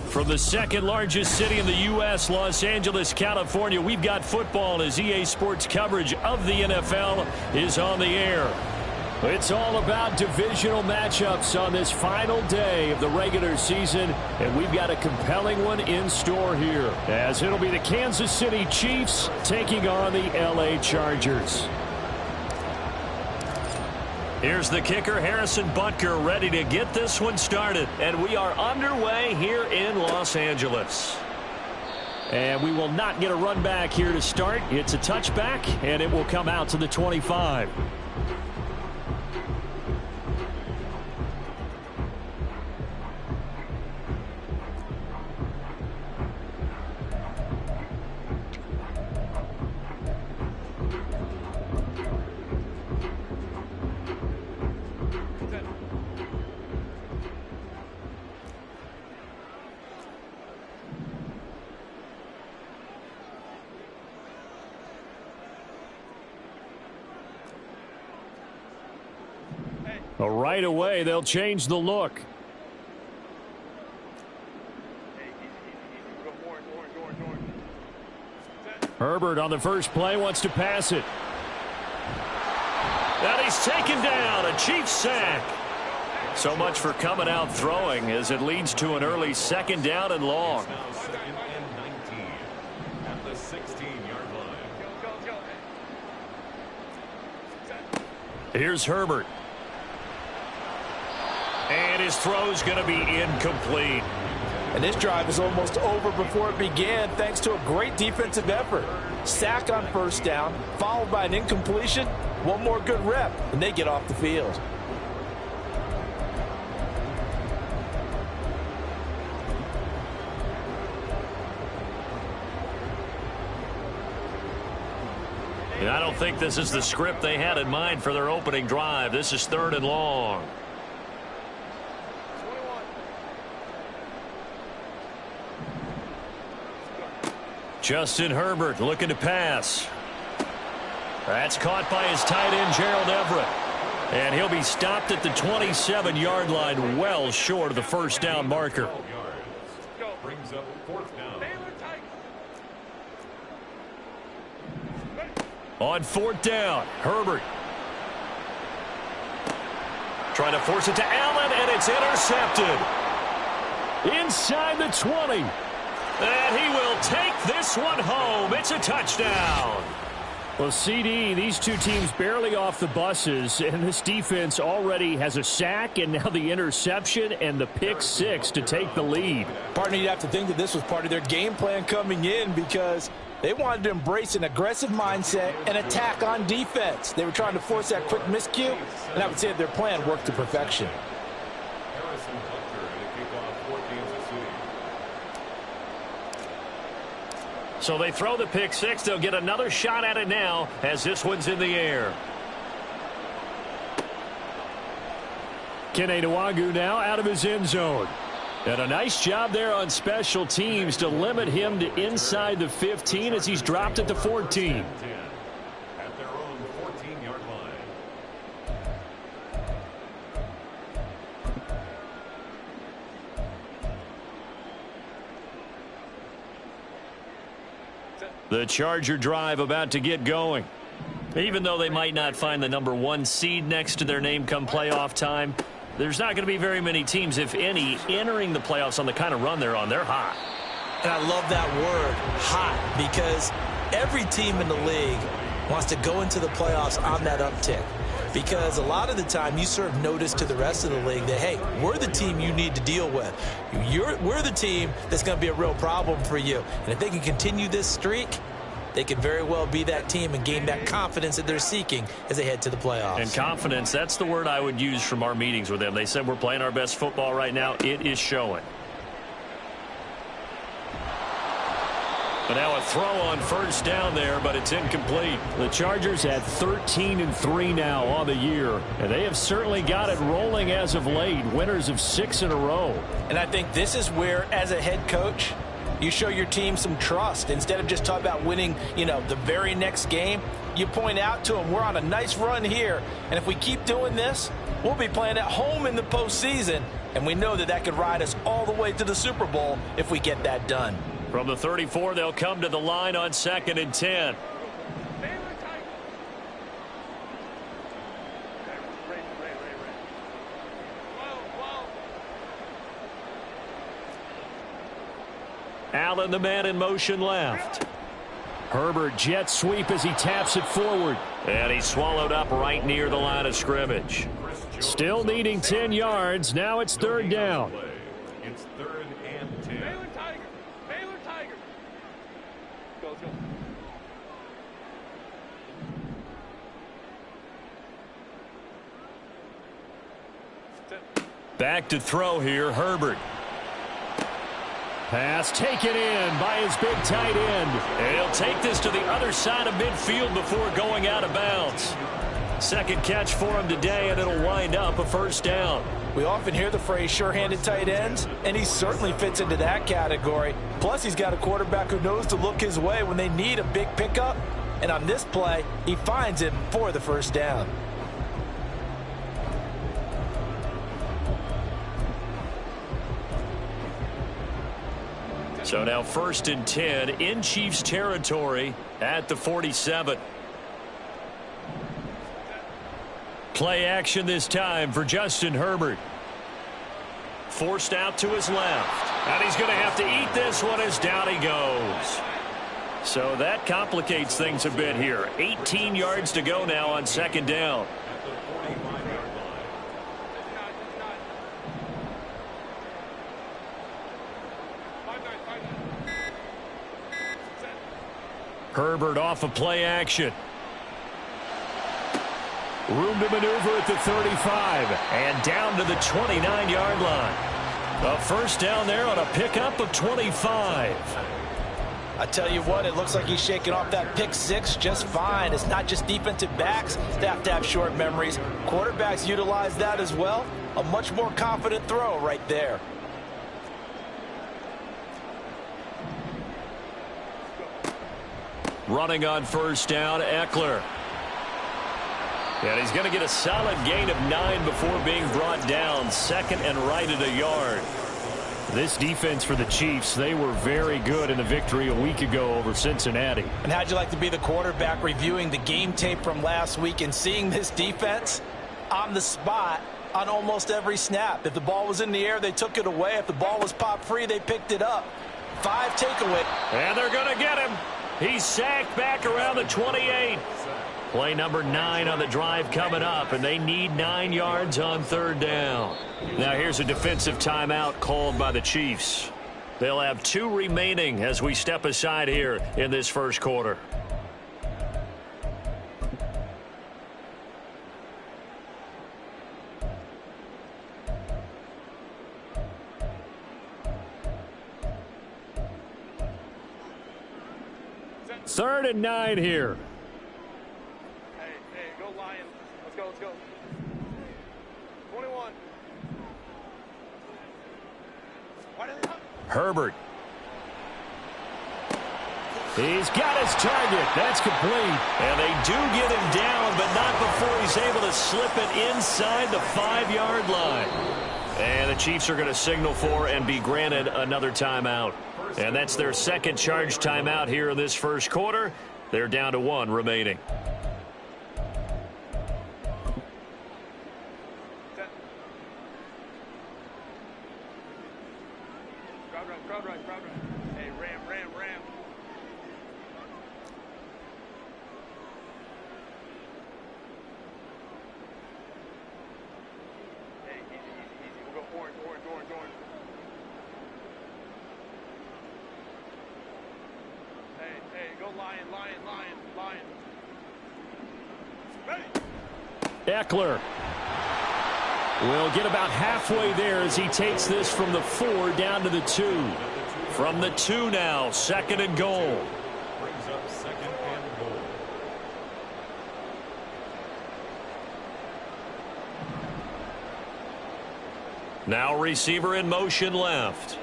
From the second largest city in the U.S., Los Angeles, California, we've got football as EA Sports coverage of the NFL is on the air. It's all about divisional matchups on this final day of the regular season, and we've got a compelling one in store here, as it'll be the Kansas City Chiefs taking on the L.A. Chargers. Here's the kicker, Harrison Butker, ready to get this one started. And we are underway here in Los Angeles. And we will not get a run back here to start. It's a touchback, and it will come out to the 25. Well, right away, they'll change the look. Herbert on the first play wants to pass it. And he's taken down, a Chiefs sack. So much for coming out throwing as it leads to an early second down and long. Here's Herbert. And his throw's going to be incomplete. And this drive is almost over before it began thanks to a great defensive effort. Sack on first down, followed by an incompletion. One more good rep, and they get off the field. And I don't think this is the script they had in mind for their opening drive. This is 3rd and long. Justin Herbert looking to pass. That's caught by his tight end, Gerald Everett. And he'll be stopped at the 27-yard line, well short of the first down marker. Brings up 4th down. On 4th down, Herbert. Trying to force it to Allen, and it's intercepted. Inside the 20. And he will take this one home. It's a touchdown. Well, CD, these two teams barely off the buses, and this defense already has a sack and now the interception and the pick 6 to take the lead. Partner, you'd have to think that this was part of their game plan coming in because they wanted to embrace an aggressive mindset and attack on defense. They were trying to force that quick miscue, and I would say that their plan worked to perfection. So they throw the pick 6. They'll get another shot at it now as this one's in the air. Kene Nwangwu now out of his end zone. And a nice job there on special teams to limit him to inside the 15 as he's dropped at the 14. At their own 14-yard line. The Charger drive about to get going. Even though they might not find the #1 seed next to their name come playoff time, there's not going to be very many teams, if any, entering the playoffs on the kind of run they're on. They're hot. And I love that word, hot, because every team in the league wants to go into the playoffs on that uptick. Because a lot of the time you serve notice to the rest of the league that, hey, we're the team you need to deal with. We're the team that's going to be a real problem for you. And if they can continue this streak, they could very well be that team and gain that confidence that they're seeking as they head to the playoffs. And confidence, that's the word I would use from our meetings with them. They said we're playing our best football right now. It is showing. But now a throw on first down there, but it's incomplete. The Chargers at 13-3 now on the year, and they have certainly got it rolling as of late. Winners of 6 in a row. And I think this is where, as a head coach, You show your team some trust. Instead of just talking about winning, the very next game, you point out to them, we're on a nice run here, and if we keep doing this, we'll be playing at home in the postseason, and we know that could ride us all the way to the Super Bowl if we get that done. From the 34, they'll come to the line on 2nd and 10. Allen, the man in motion left. Herbert jet sweep as he taps it forward. And he's swallowed up right near the line of scrimmage. Still needing 10 yards. Now it's 3rd down. It's 3rd and 10. Baylor Tiger. Baylor Tiger. Go, go. Back to throw here, Herbert. Pass taken in by his big tight end. And he'll take this to the other side of midfield before going out of bounds. Second catch for him today, and it'll wind up a 1st down. We often hear the phrase sure-handed tight ends, and he certainly fits into that category. Plus, he's got a quarterback who knows to look his way when they need a big pickup. And on this play, he finds him for the 1st down. So now 1st and 10 in Chiefs territory at the 47. Play action this time for Justin Herbert. Forced out to his left. And he's going to have to eat this one as down he goes. So that complicates things a bit here. 18 yards to go now on 2nd down. Herbert off of play action. Room to maneuver at the 35 and down to the 29-yard line. A 1st down there on a pickup of 25. I tell you what, it looks like he's shaking off that pick 6 just fine. It's not just defensive backs that have to have short memories. Quarterbacks utilize that as well. A much more confident throw right there. Running on 1st down, Eckler. And he's going to get a solid gain of 9 before being brought down. 2nd and right at a yard. This defense for the Chiefs, they were very good in the victory a week ago over Cincinnati. And how'd you like to be the quarterback reviewing the game tape from last week and seeing this defense on the spot on almost every snap? If the ball was in the air, they took it away. If the ball was popped free, they picked it up. 5 takeaway. And they're going to get him. He's sacked back around the 28. Play number 9 on the drive coming up, and they need 9 yards on 3rd down. Now here's a defensive timeout called by the Chiefs. They'll have 2 remaining as we step aside here in this 1st quarter. Third and 9 here. Hey, go Lions. Let's go. 21. Herbert. He's got his target. That's complete. And they do get him down, but not before he's able to slip it inside the 5-yard line. And the Chiefs are going to signal for and be granted another timeout. And that's their 2nd charge timeout here in this 1st quarter. They're down to 1 remaining. Crowd right. Hey, ram. Hey, easy. We'll go orange. Hey, go lion. Ready. Eckler will get about halfway there as he takes this from the 4 down to the 2. From the 2 now, 2nd and goal. Brings up 2nd and goal. Now receiver in motion left.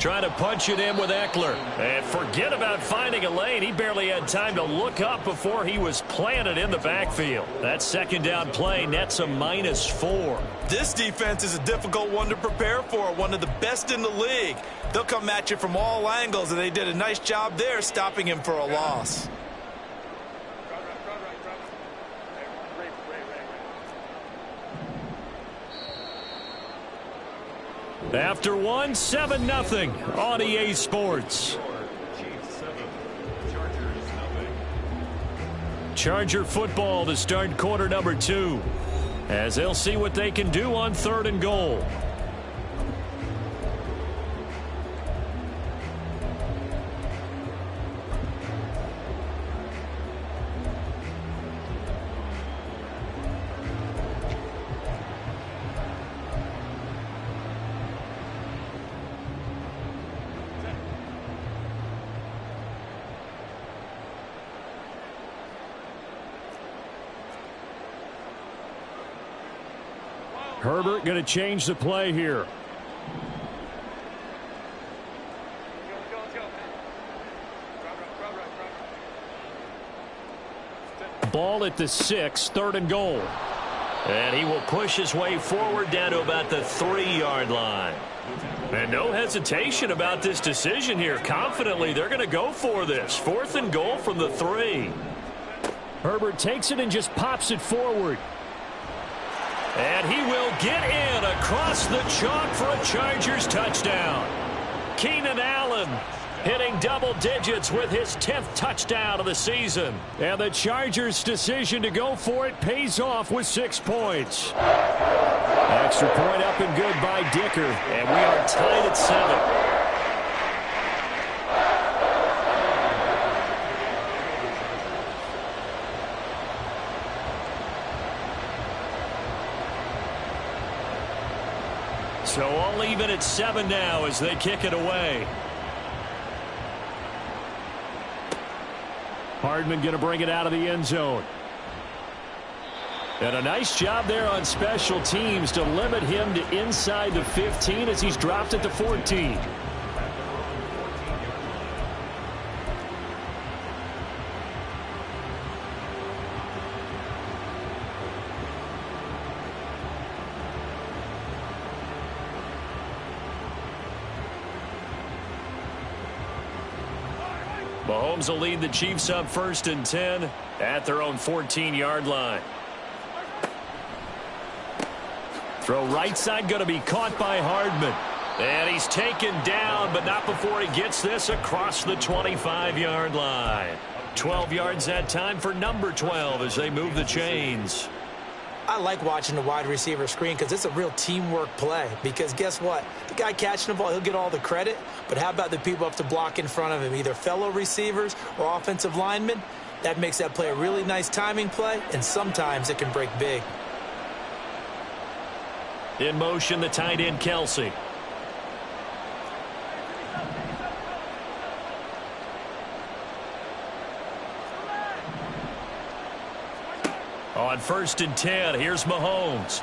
Trying to punch it in with Eckler. And forget about finding a lane. He barely had time to look up before he was planted in the backfield. That second down play nets a -4. This defense is a difficult one to prepare for, one of the best in the league. They'll come at you from all angles, and they did a nice job there stopping him for a loss. After one, 7-0 on EA Sports. Chiefs 7, Chargers 0. Charger football to start quarter number 2, as they'll see what they can do on 3rd and goal. Herbert going to change the play here. Ball at the 6, 3rd and goal. And he will push his way forward down to about the 3-yard line. And no hesitation about this decision here. Confidently, they're going to go for this. 4th and goal from the 3. Herbert takes it and just pops it forward. And he will get in across the chalk for a Chargers touchdown. Keenan Allen hitting double digits with his 10th touchdown of the season. And the Chargers' decision to go for it pays off with 6 points. Extra point up and good by Dicker. And we are tied at 7. So all even at 7 now as they kick it away. Hardman going to bring it out of the end zone. And a nice job there on special teams to limit him to inside the 15 as he's dropped at the 14. Mahomes will lead the Chiefs up 1st and 10 at their own 14-yard line. Throw right side going to be caught by Hardman. And he's taken down, but not before he gets this across the 25-yard line. 12 yards that time for number 12 as they move the chains. I like watching the wide receiver screen because it's a real teamwork play. Because guess what? The guy catching the ball, he'll get all the credit. But how about the people up to block in front of him, either fellow receivers or offensive linemen? That makes that play a really nice timing play, and sometimes it can break big. In motion, the tight end, Kelsey. On 1st and 10, here's Mahomes.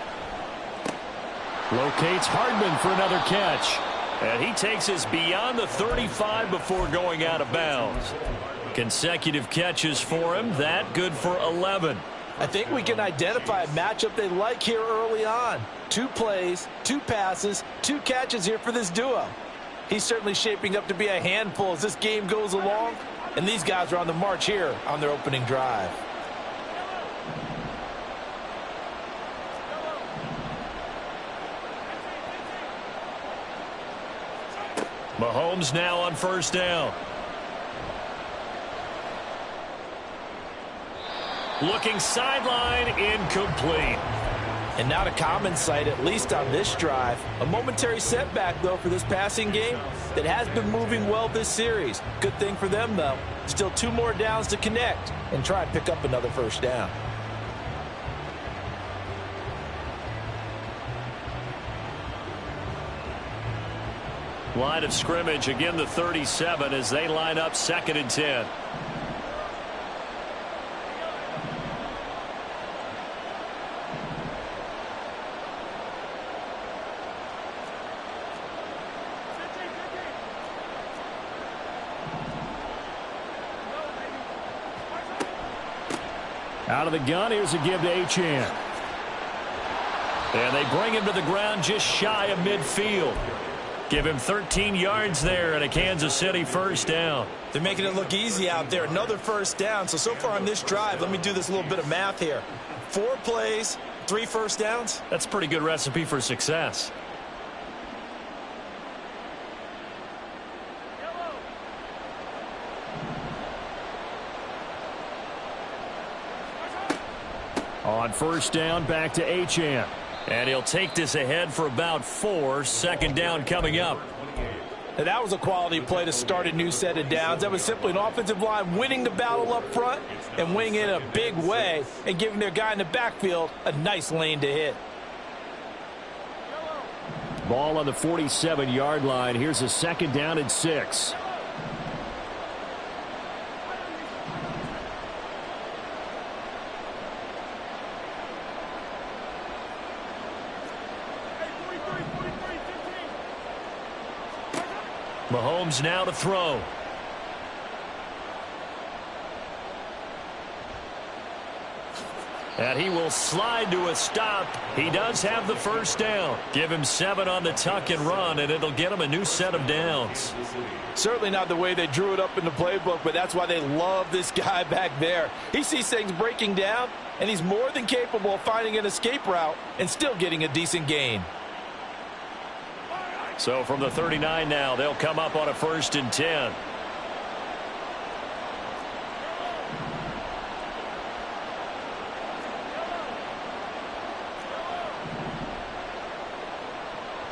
Locates Hardman for another catch. And he takes us beyond the 35 before going out of bounds. Consecutive catches for him. That good for 11. I think we can identify a matchup they like here early on. 2 plays, 2 passes, 2 catches here for this duo. He's certainly shaping up to be a handful as this game goes along. And these guys are on the march here on their opening drive. Mahomes now on 1st down. Looking sideline, incomplete. And not a common sight, at least on this drive. A momentary setback, though, for this passing game that has been moving well this series. Good thing for them, though. Still 2 more downs to connect and try and pick up another 1st down. Line of scrimmage, again the 37 as they line up 2nd and 10. Out of the gun, here's a give to Achane. And they bring him to the ground just shy of midfield. Give him 13 yards there and a Kansas City first down. They're making it look easy out there. Another first down. So far on this drive, let me do this little bit of math here. 4 plays, 3 first downs. That's a pretty good recipe for success. On first down, back to Achane. And he'll take this ahead for about 4. Second down coming up. And that was a quality play to start a new set of downs. That was simply an offensive line winning the battle up front and winning it in a big way and giving their guy in the backfield a nice lane to hit. Ball on the 47-yard line. Here's a second down and 6. Mahomes now to throw. And he will slide to a stop. He does have the first down. Give him 7 on the tuck and run, and it'll get him a new set of downs. Certainly not the way they drew it up in the playbook, but that's why they love this guy back there. He sees things breaking down, and he's more than capable of finding an escape route and still getting a decent gain. So from the 39 now, they'll come up on a 1st and 10.